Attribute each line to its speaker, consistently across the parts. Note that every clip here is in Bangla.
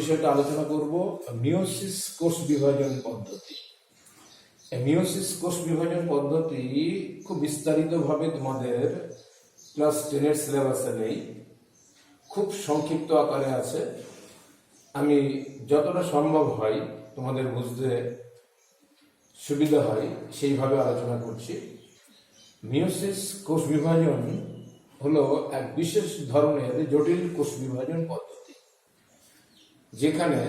Speaker 1: বিষয়টা আলোচনা করব মিওসিস কোষ বিভাজন পদ্ধতি। মিওসিস কোষ বিভাজন পদ্ধতি খুব বিস্তারিতভাবে তোমাদের ক্লাস 10 সিলেবাসে নেই, খুব সংক্ষিপ্ত আকারে আছে। আমি যতটা সম্ভব হয় তোমাদের বুঝতে সুবিধা হয় সেইভাবে আলোচনা করছি। মিওসিস কোষ বিভাজন হলো এক বিশেষ ধরনের জটিল কোষ বিভাজন পদ্ধতি, যেখানে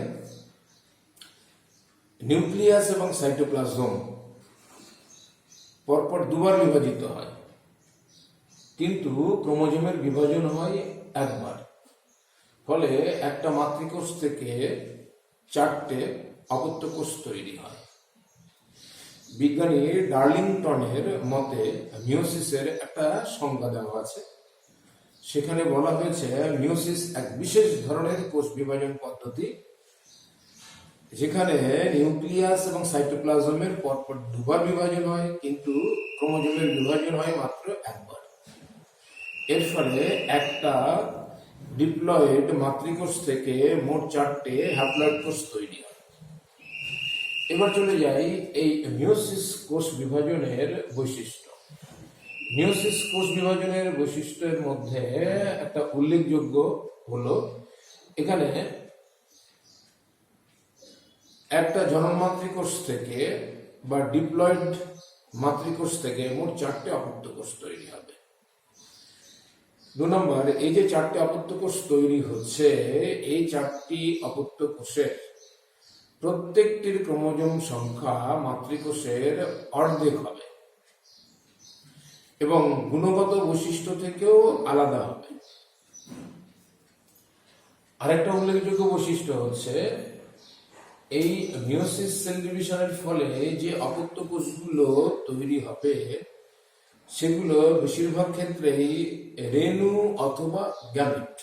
Speaker 1: নিউক্লিয়াস এবং সাইটোপ্লাজম পরপর দুবার বিভাজিত হয়, কিন্তু ক্রোমোজোমের বিভাজন হয় একবার। ফলে একটা মাতৃকোষ থেকে 4টে অপত্য কোষ তৈরি হয়। বিজ্ঞানী ডার্লিংটনের মতে মিওসিসের একটা সংজ্ঞা দেওয়া আছে, সেখানে বলা হয়েছে মিওসিস এক বিশেষ ধরনের কোষ বিভাজন পদ্ধতি, যেখানে নিউক্লিয়াস এবং সাইটোপ্লাজমের পরপর দুবার বিভাজন হয়, কিন্তু ক্রোমোজোমের বিভাজন হয় মাত্র একবার। এর ফলে একটা ডিপ্লয়েড মাতৃকোষ থেকে মোট 4টে হ্যাপ্লয়েড কোষ তৈরি হয়। এবার চলে যাই এই মিওসিস কোষ বিভাজনের বৈশিষ্ট্য। মিওসিস কোষ বিভাজনের বৈশিষ্ট্যের মধ্যে একটা উল্লেখযোগ্য হলো, এখানে একটা জনন মাতৃকোষ থেকে বা ডিপ্লয়েড মাতৃকোষ থেকে মোট 4টে অপত্য কোষ তৈরি হবে। 2 নম্বর, এই যে 4টে অপত্য কোষ তৈরি হচ্ছে, এই 4টি অপত্য কোষের প্রত্যেকটির ক্রোমোজোম সংখ্যা মাতৃকোষের অর্ধেক হবে এবং গুণগত বৈশিষ্ট্য থেকেও আলাদা হবে। আরেকটা উল্লেখযোগ্য বৈশিষ্ট্য হচ্ছে, এই মিওসিস সেল ডিভিশনের ফলে যে অপত্য কোষগুলো তৈরি হবে সেগুলো বেশিরভাগ ক্ষেত্রেই রেণু অথবা গ্যামেট।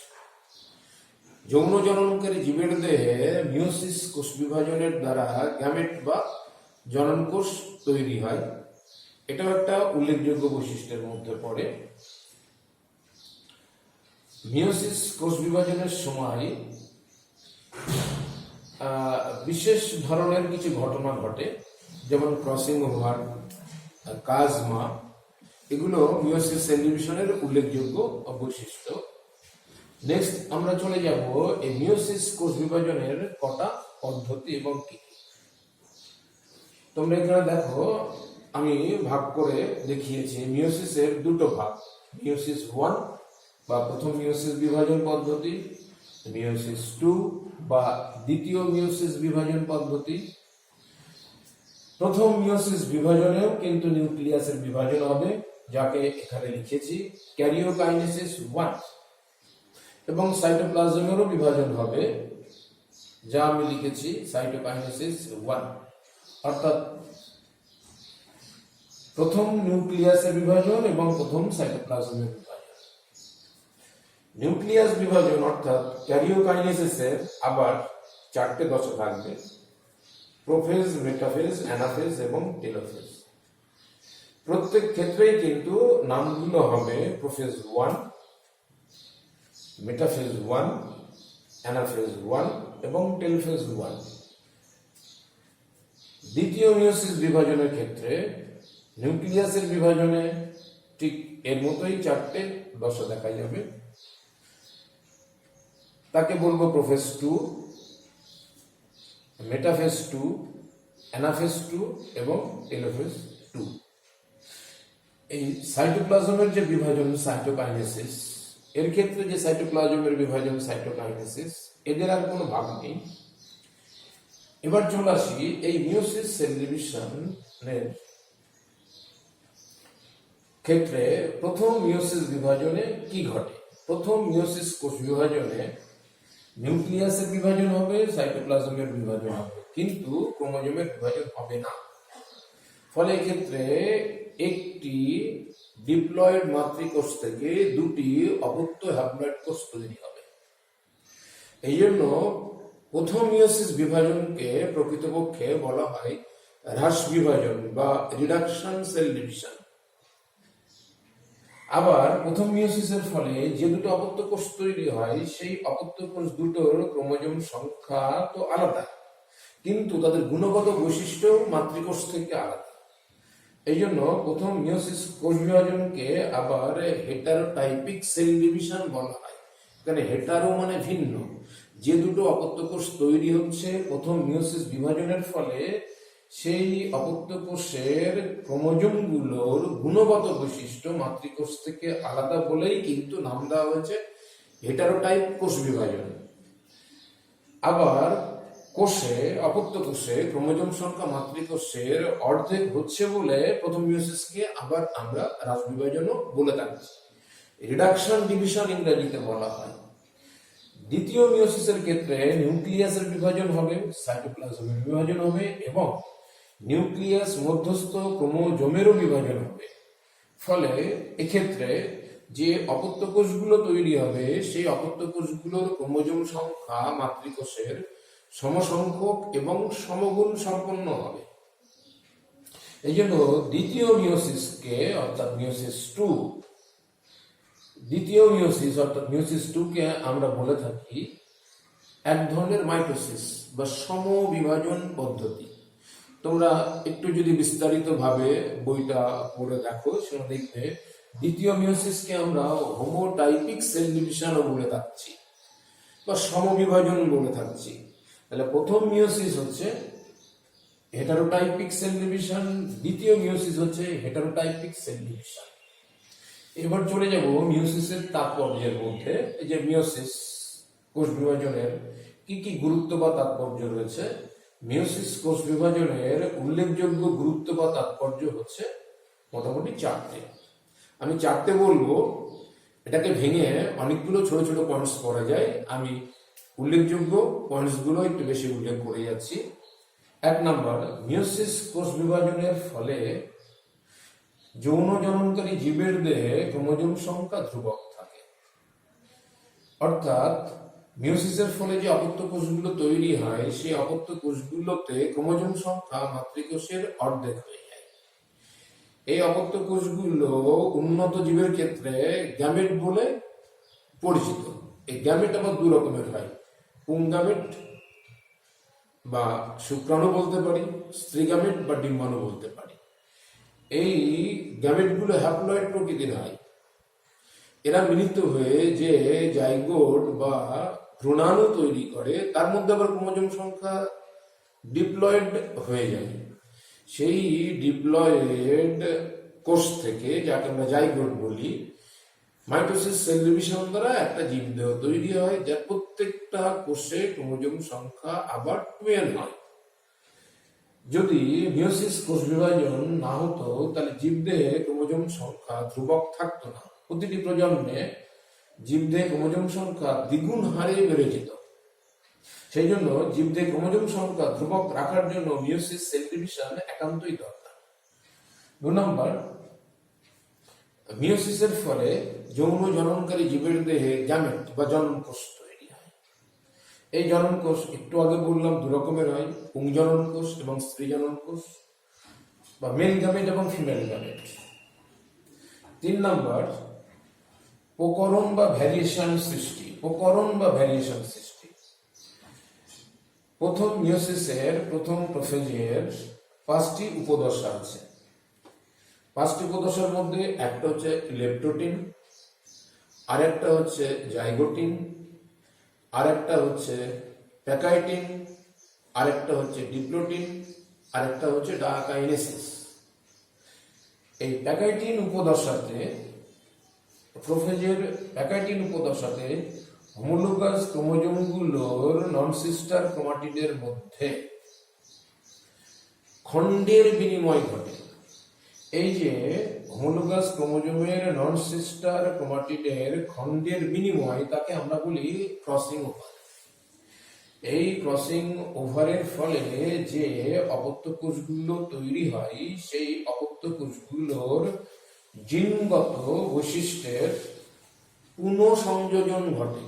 Speaker 1: যৌন জননকারী জীবের দেহে মিওসিস কোষ বিভাজনের দ্বারা গ্যামেট বা জনন কোষ তৈরি হয়। এটাও একটা উল্লেখযোগ্য বৈশিষ্ট্যের মধ্যে পড়ে। মিওসিস কোষ বিভাজনের সময় বিশেষ ধরনের কিছু ঘটনা ঘটে, যেমন ক্রসিং ওভার, কাজমা, এগুলো মিওসিস সেল ডিভিশনের উল্লেখযোগ্য বৈশিষ্ট্য। নেক্সট আমরা চলে যাব এই মিওসিস কোষ বিভাজনের কটা পদ্ধতি এবং কি কি। তোমরা এখানে দেখো, আমি ভাগ করে দেখিয়েছি মিওসিসের 2টো ভাগ, মিওসিস 1 বা প্রথম মিওসিস বিভাজন পদ্ধতি, মিওসিস 2 বা দ্বিতীয় মিওসিস বিভাজন পদ্ধতি। প্রথম মিওসিস বিভাজনেও কিন্তু নিউক্লিয়াসের বিভাজন হবে, যাকে এখানে লিখেছি ক্যারিওকাইনেসিস 1, এবং সাইটোপ্লাজমেরও বিভাজন হবে, যা আমি লিখেছি সাইটোকাইনেসিস 1। অর্থাৎ প্রথম নিউক্লিয়াসের বিভাজন এবং প্রথম সাইটোপ্লাজমের বিভাজন। নিউক্লিয়াস বিভাজন অর্থাৎ ক্যারিওকাইনেসিসের আবার 4টে দশা থাকবে: প্রোফেজ, মেটাফেজ, অ্যানাফেজ এবং টেলোফেজ। প্রত্যেক ক্ষেত্রেই কিন্তু নামগুলো হবে প্রোফেজ 1, মেটাফেজ 1, অ্যানাফেজ 1 এবং টেলোফেজ 1। দ্বিতীয় মিওসিস বিভাজনের ক্ষেত্রে নিউক্লিয়াসের বিভাজনে ঠিক এর মতোই 4টে দশা দেখা যাবে। তাকে বলবো প্রোফেজ 2, মেটাফেজ 2, অ্যানাফেজ 2 এবং টেলোফেজ 2। এই সাইটোপ্লাজমের যে বিভাজন সাইটোকাইনেসিস, এর ক্ষেত্রে যে সাইটোপ্লাজমের বিভাজন সাইটোকাইনেসিস, এদের আর কোনো ভাগ নেই। এবার চলে আসি এই মিওসিস সেল ডিভিশনের ক্ষেত্রে প্রথম মিওসিস বিভাজনে কি ঘটে। প্রথম মিওসিস কোষ বিভাজনে নিউক্লিয়াসের বিভাজন হবে, সাইটোপ্লাজমের বিভাজন হবে, কিন্তু ক্রোমোজোমের বিভাজন হবে না। ফলে এক্ষেত্রে একটি ডিপ্লয়েড মাতৃকোষ থেকে 2টি অপত্য হ্যাপ্লয়েড কোষ তৈরি হবে। এই জন্য প্রথম মিওসিস বিভাজনকে প্রকৃতপক্ষে বলা হয় হ্রাস বিভাজন বা রিডাকশন সেল ডিভিশন। আবার প্রথম মিওসিসের ফলে যে দুটো অপত্য কোষ তৈরি হয় সেই অপত্য কোষ দুটোর ক্রোমোজোম সংখ্যা তো আলাদা, কিন্তু তাদের গুণগত বৈশিষ্ট্য মাতৃকোষ থেকে আলাদা। এই জন্য প্রথম মিওসিস কোষ বিভাজনকে আবার হেটারোটাইপিক সেল ডিভিশন বলা হয়। এখানে হেটারো মানে ভিন্ন, যে দুটো অপত্য কোষ তৈরি হচ্ছে প্রথম মিওসিস বিভাজনের ফলে সেই অপত্য কোষের ক্রোমোজোম গুলোর গুণগত বৈশিষ্ট্য মাতৃকোষ থেকে আলাদা বলেই কিন্তু নাম দেওয়া হয়েছে হেটারোটাইপ কোষ বিভাজন। আবার কোষে অপত্য কোষে ক্রোমোজোম সংখ্যা মাতৃকোষের অর্ধেক হচ্ছে বলে প্রথম মিওসিসকে আবার আমরা হ্রাস বিভাজনও বলে থাকি, রিডাকশন ডিভিশন ইংরেজিতে বলা হয়। দ্বিতীয় মিওসিসের ক্ষেত্রে নিউক্লিয়াসের বিভাজন হবে, সাইটোপ্লাজমের বিভাজন হবে এবং নিউক্লিয়াস মধ্যস্থ ক্রোমোজোমেরও বিভাজন হবে। ফলে এক্ষেত্রে যে অপত্য কোষগুলো তৈরি হবে সেই অপত্য কোষগুলোর ক্রোমোজোম সংখ্যা মাতৃকোষের সমসংখ্যক এবং সমগুণ সম্পন্ন হবে। এই জন্য দ্বিতীয় মিওসিসকে অর্থাৎ মিওসিস টু, দ্বিতীয় মিওসিস অর্থাৎ মিওসিস টু কে আমরা বলে থাকি এক ধরনের মাইটোসিস বা সমবিভাজন পদ্ধতি। তোমরা একটু যদি বিস্তারিত ভাবে বইটা পড়ে দেখো, সেটা দেখবে দ্বিতীয় মিওসিসকে আমরা হোমোটাইপিক সেল ডিভিশনও বলে থাকছি বা সমবিভাজন বলে থাকছি। তাহলে প্রথম মিওসিস হচ্ছে হেটারোটাইপিক সেল ডিভিশন, দ্বিতীয় মিওসিস হচ্ছে হেটারোটাইপিক সেল ডিভিশন। এবার চলে যাব মিওসিসের তাৎপর্যের মধ্যে। এই যে মিওসিস কোষ বিভাজনের কি কি গুরুত্ব বা তাৎপর্য রয়েছে। মিওসিস কোষ বিভাজনের উল্লেখযোগ্য গুরুত্ব বা তাৎপর্য হচ্ছে মোটামুটি চারটে। আমি চারটে বলবো, এটাকে ভেঙে অনেকগুলো ছোট ছোট পয়েন্টস করা যায়। আমি উল্লেখযোগ্য পয়েন্টস গুলো একটু বেশি উল্লেখ করে যাচ্ছি। এক নম্বর, মিওসিস কোষ বিভাজনের ফলে যৌন জননকারী জীবের দেহে ক্রোমোজোম সংখ্যা ধ্রুবক থাকে। অর্থাৎ মিওসিসের ফলে যে অপত্য কোষগুলো তৈরি হয় সেই অপত্য কোষগুলোতে ক্রোমোজোম সংখ্যা মাতৃকোষের অর্ধেক হয়ে যায়। এই অপত্য কোষগুলো উন্নত জীবের ক্ষেত্রে গ্যামেট বলে পরিচিত। এই গ্যামেট আবার দু রকমের হয়, পুংগ্যামেট বা শুক্রাণু বলতে পারি, স্ত্রী গ্যামেট বা ডিম্বাণু বলতে পারি। এই গ্যামেটগুলো হ্যাপ্লয়েড প্রকৃতির হয়। এরা মিলিত হয়ে যে জাইগোট বা ভ্রূণাণু তৈরি করে তার মধ্যে আবার ক্রোমোজোম সংখ্যা ডিপ্লয়েড হয়ে যায়। সেই ডিপ্লয়েড কোষ থেকে, যাকে আমরা জাইগোট বলি, মাইটোসিস সেল ডিভিশন দ্বারা একটা জীবদেহ তৈরি হয়, যার প্রত্যেকটা কোষে ক্রোমোজোম সংখ্যা আবার 12 হয়। যদি মিওসিস কোষ বিভাজন না হতো তাহলে জীবদেহে ক্রোমোজোম সংখ্যা ধ্রুবক থাকতো না। প্রতিটি প্রজন্মে জীবদেহে ক্রোমোজোম সংখ্যা দ্বিগুণ হারে বেড়ে যেত। সেই জন্য জীবদেহে ক্রোমোজোম সংখ্যা ধ্রুবক রাখার জন্য মিওসিস সেল ডিভিশন একান্তই দরকার। 2 নম্বর, মিওসিসের ফলে যৌন জননকারী জীবের দেহে গ্যামেট বা জননকোষ তৈরি হয়। এই জননকোষ একটু আগে বললাম দু রকমের হয়, পুংজনন কোষ এবং স্ত্রী জনন কোষ বা মেল গ্যামেট এবং ফিমেল গ্যামেট। 3 নম্বর, প্রকরণ বা ভ্যারিয়েশন সৃষ্টি। প্রকরণ বা ভ্যারিয়েশন সৃষ্টি। প্রথম মিওসিসের প্রথম প্রোফেজের 5টি উপদশা আছে। 5টি উপদশার মধ্যে একটা হচ্ছে লেপ্টোটিন, আরেকটা হচ্ছে জাইগোটিন, আরেকটা হচ্ছে প্যাকাইটিন, আরেকটা হচ্ছে ডিপ্লোটিন, আরেকটা হচ্ছে ডায়াকাইনেসিস। এই প্যাকাইটিন উপদশাতে, প্রোফেজের প্যাকাইটিন উপদশাতে হোমোলোগাস ক্রোমোজোমগুলোর নন সিস্টার ক্রোমাটিডের মধ্যে খণ্ডের বিনিময় ঘটে। এই যে হোমোলোগাস ক্রোমোজোমের নন সিস্টার ক্রোমাটিডের খণ্ডের বিনিময়, তাকে আমরা বলি ক্রসিং ওভার। এই ক্রসিং ওভারের ফলে যে অপত্য কোষগুলো তৈরি হয় সেই অপত্য কোষগুলোর জিনগত বৈশিষ্ট্যের পুনঃসংযোজন ঘটে।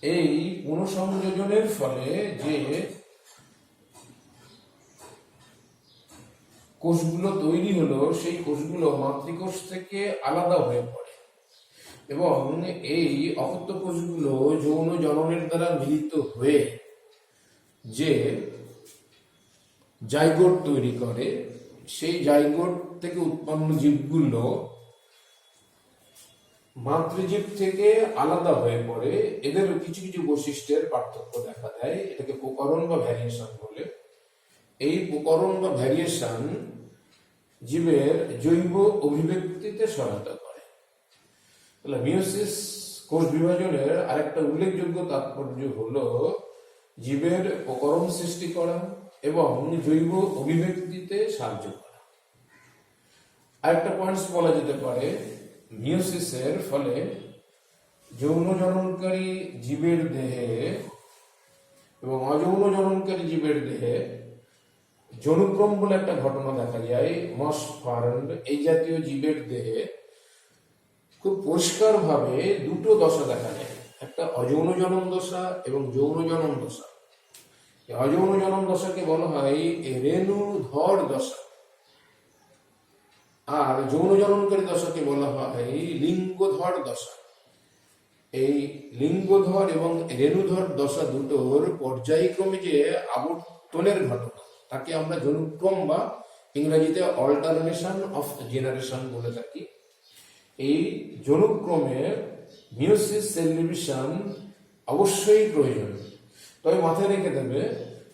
Speaker 1: এই পুনঃসংযোজনের ফলে যে কোষগুলো তৈরি হলো, সেই কোষগুলো মাতৃকোষ থেকে আলাদা হয়ে পড়ে এবং এই অপত্য কোষগুলো যৌন জননের দ্বারা মিলিত হয়ে যে জাইগোট তৈরি করে, সেই জাইগোট থেকে উৎপন্ন জীবগুলো মাতৃজীব থেকে আলাদা হয়ে পড়ে। এদের কিছু কিছু বৈশিষ্ট্যের পার্থক্য দেখা দেয়, এটাকে প্রকরণ বা ভ্যারিয়েশন বলে। এই প্রকরণ বা ভ্যারিয়েশন জীবের জৈব অভিব্যক্তিতে সহায়তা করে। তাহলে মিওসিস কোষ বিভাজনের আরেকটা উল্লেখযোগ্য তাৎপর্য হলো জীবের প্রকরণ সৃষ্টি করা এবং জৈব অভিব্যক্তিতে সাহায্য করা। আরেকটা পয়েন্টস বলা যেতে পারে, মিওসিসের ফলে যৌন জননকারী জীবের দেহে এবং অযৌন জননকারী জীবের দেহে যৌনক্রম বলে একটা ঘটনা দেখা যায়। মস ফার্ন এই জাতীয় জীবের দেহে খুব পরিষ্কার ভাবে দুটো দশা দেখা যায়, একটা অযৌন জনন দশা এবং যৌন জনন দশা। অযৌন জনন দশাকে বলা হয় রেণুধর দশা, আর যৌন জননকারী দশাকে বলা হয় লিঙ্গধর দশা। এই লিঙ্গধর এবং রেণুধর দশা দুটোর পর্যায়ক্রমে যে আবর্তনের ঘটনা, তাকে আমরা যৌনক্রম বা ইংরেজিতে অল্টারনেশন অফ জেনারেশন বলে থাকি। এই যৌনক্রমে মিওসিস সেল ডিভিশন অবশ্যই প্রয়োজন। তবে মাথায় রেখে দেবে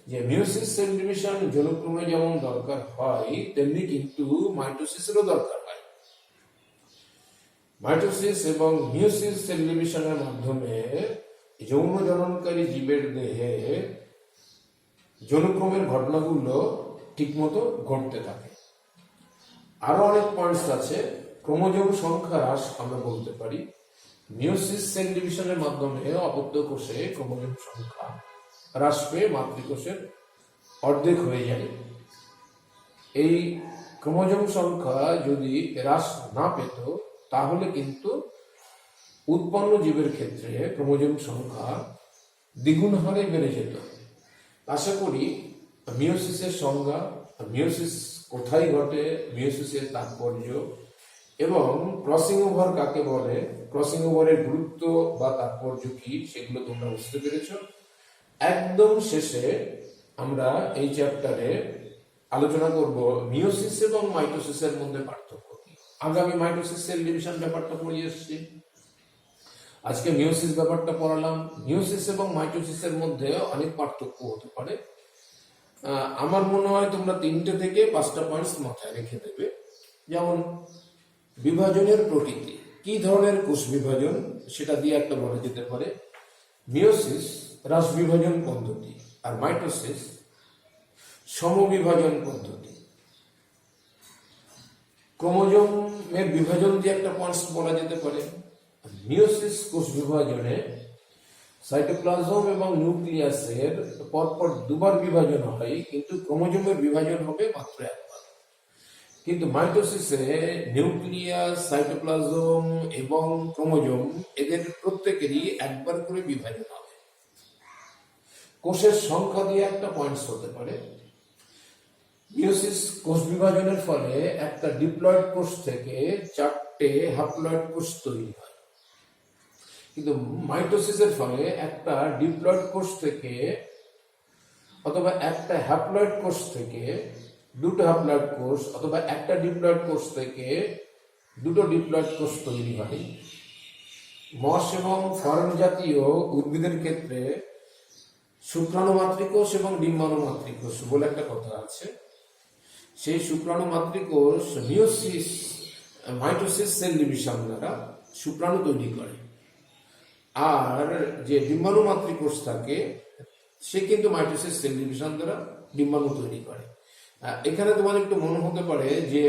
Speaker 1: যে মিওসিস সেল ডিভিশন যৌনক্রমে যেমন দরকার হয়, তেমনি কিন্তু মাইটোসিসেরও দরকার হয়। মাইটোসিস এবং মিওসিস সেল ডিভিশনের মাধ্যমে যৌন জননকারী জীবের দেহে যৌনক্রমের ঘটনাগুলো ঠিকমতো ঘটতে থাকে। আরো অনেক পয়েন্টস আছে। ক্রোমোজোম সংখ্যা হ্রাস আমরা বলতে পারি। মিওসিস সেল ডিভিশনের মাধ্যমে অপত্য কোষে ক্রোমোজোম সংখ্যা হ্রাস পেয়ে মাতৃকোষের অর্ধেক হয়ে যায়। এই ক্রোমোজোম সংখ্যা যদি হ্রাস না পেত, তাহলে কিন্তু উৎপন্ন জীবের ক্ষেত্রে ক্রোমোজোম সংখ্যা দ্বিগুণ হারে বেড়ে যেত। আশা করি মিওসিসের সংজ্ঞা, মিওসিস কোথায় ঘটে, মিওসিসের তাৎপর্য এবং ক্রসিং ওভার কাকে বলে, ক্রসিং ওভারের গুরুত্ব বা তাৎপর্য কি, সেগুলো তোমরা বুঝতে পেরেছ। একদম শেষে আমরা এই চ্যাপ্টারে আলোচনা করব মিওসিস এবং মাইটোসিসের মধ্যে পার্থক্য কি। আগামী মাইটোসিস সেল ডিভিশন ব্যাপারটা পড়িয়ে এসেছি, আজকে মিওসিস ব্যাপারটা পড়ালাম। মিওসিস এবং মাইটোসিসের মধ্যে অনেক পার্থক্য হতে পারে। আমার মনে হয় তোমরা 3টে থেকে 5টা পয়েন্টস মাথায় রেখে দেবে। যেমন বিভাজনের প্রকৃতি, কি ধরনের কোষ বিভাজন, সেটা দিয়ে একটা বলা যেতে পারে। মিওসিস হ্রাস বিভাজন পদ্ধতি আর মাইটোসিস সমবিভাজন পদ্ধতি। ক্রোমোজোমের বিভাজন দিয়ে একটা পয়েন্টস বলা যেতে পারে। মিওসিস কোষ বিভাজনে সাইটোপ্লাজম এবং নিউক্লিয়াসের পরপর দুবার বিভাজন হয়, কিন্তু ক্রোমোজোমের বিভাজন হবে মাত্র একবার। কিন্তু মাইটোসিসে নিউক্লিয়াস, সাইটোপ্লাজম এবং ক্রোমোজোম এদের প্রত্যেকেরই একবার করে বিভাজন হবে। কোষের সংখ্যা দিয়ে একটা পয়েন্টস হতে পারে। মিওসিস কোষ বিভাজনের ফলে একটা ডিপ্লয়েড কোষ থেকে 4টে হ্যাপ্লয়েড কোষ তৈরি হয়, কিন্তু মাইটোসিসের ফলে একটা ডিপ্লয়েড কোষ থেকে অথবা একটা হ্যাপ্লয়েড কোষ থেকে 2টো হ্যাপ্লয়েড কোষ অথবা একটা ডিপ্লয়েড কোষ থেকে 2টো ডিপ্লয়েড কোষ তৈরি হয়। মস এবং ফার্ন জাতীয় উদ্ভিদের ক্ষেত্রে শুক্রাণু মাতৃকোষ এবং ডিম্বাণু মাতৃকোষ বলে একটা কথা আছে। সেই শুক্রাণু মাতৃকোষ মিওসিস মাইটোসিস সেল ডিভিশন দ্বারা শুক্রাণু তৈরি করে, আর যে ডিম্বাণু মাতৃকোষ থাকে সে কিন্তু মাইটোসিস সেল ডিভিশন দ্বারা ডিম্বাণু তৈরি করে। এখানে তোমার একটু মনে হতে পারে যে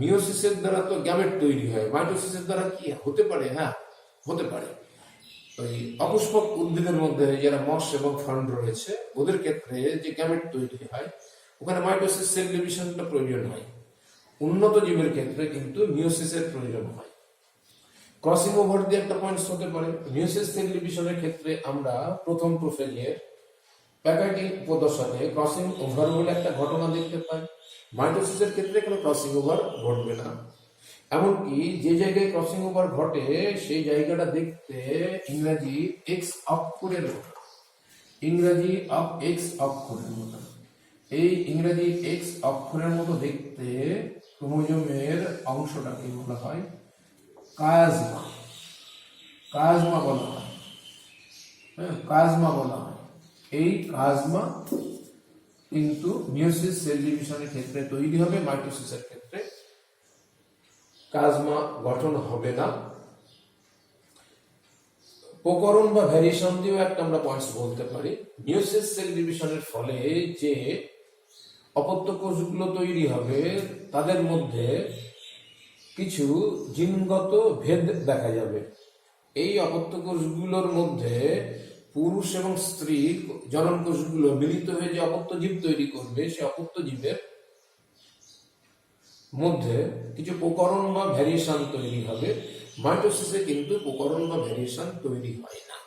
Speaker 1: মিওসিসের দ্বারা তো গ্যামেট তৈরি হয়, মাইটোসিসের দ্বারা কি হতে পারে? হ্যাঁ, হতে পারে। ওই অপুষ্পক উদ্ভিদের মধ্যে যারা মস এবং ফার্ন রয়েছে, ওদের ক্ষেত্রে যে গ্যামেট তৈরি হয়, ওখানে মাইটোসিস সেল ডিভিশনটা প্রয়োজন হয়। উন্নত জীবের ক্ষেত্রে কিন্তু মিওসিসের প্রয়োজন হয়। ক্রসিং ওভার দিয়ে একটা পয়েন্টস হতে পারে। মিওসিস সেল ডিভিশনের ক্ষেত্রে আমরা প্রথম প্রোফেজের প্যাকাইটিং উপদশাতে ক্রসিং ওভার বলে একটা ঘটনা দেখতে পাই। মাইটোসিসের ক্ষেত্রে কোনো ক্রসিং ওভার ঘটবে না। এমনকি যে জায়গায় ক্রসিং ওভার ঘটে সেই জায়গাটা দেখতে ইংরাজি এক্স অক্ষরের মতো, ইংরাজি এক্স অক্ষরের মতো। এই ইংরাজি এক্স অক্ষরের মতো দেখতে ক্রোমোজোমের অংশটাকে বলা হয় কাজমা। কাজমা বলা হয়, হ্যাঁ, কাজমা বলা হয়। এই কাজমা কিন্তু মিয়োসিস সেল ডিভিশনের ক্ষেত্রে তৈরি হবে, মাইটোসিসের ক্ষেত্রে কাজমা গঠন হবে না। প্রকরণ বা ভ্যারিয়েশন দিয়েও একটা আমরা পয়েন্টস বলতে পারি। মিয়োসিস সেল ডিভিশনের ফলে যে অপত্য কোষগুলো তৈরি হবে তাদের মধ্যে কিছু জিনগত ভেদ দেখা যাবে। এই অপত্য কোষগুলোর মধ্যে পুরুষ এবং স্ত্রী জনন কোষগুলো মিলিত হয়ে যে অপত্য জীব তৈরি করবে, সে অপত্য জীবের মধ্যে কিছু প্রকরণ বা ভ্যারিয়েশন তৈরি হবে। মাইটোসিসে কিন্তু প্রকরণ বা ভ্যারিয়েশন তৈরি হয় না।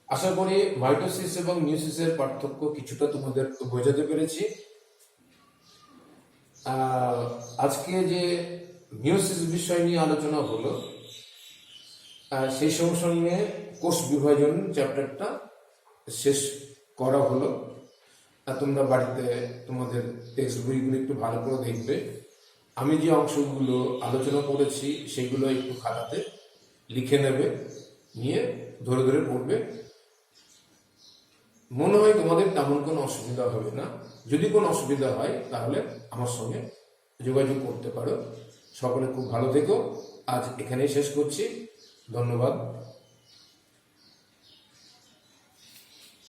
Speaker 1: আশা করি মাইটোসিস এবং মিয়োসিসের পার্থক্য কিছুটা তোমাদের বোঝাতে পেরেছি। আজকে যে মিয়োসিস বিষয় নিয়ে আলোচনা হলো, সেই সঙ্গে কোষ বিভাজন চ্যাপ্টারটা শেষ করা হলো। তোমরা বাড়িতে তোমাদের টেক্সট বইগুলো একটু ভালো করে দেখবে। আমি যে অংশগুলো আলোচনা করেছি সেগুলো একটু খাতাতে লিখে নেবে, নিয়ে ধরে ধরে পড়বে। মনে হয় তোমাদের তেমন কোনো অসুবিধা হবে না। যদি কোনো অসুবিধা হয় তাহলে আমার সঙ্গে যোগাযোগ করতে পারো। সকলে খুব ভালো থেকো। আজ এখানেই শেষ করছি। ধন্যবাদ।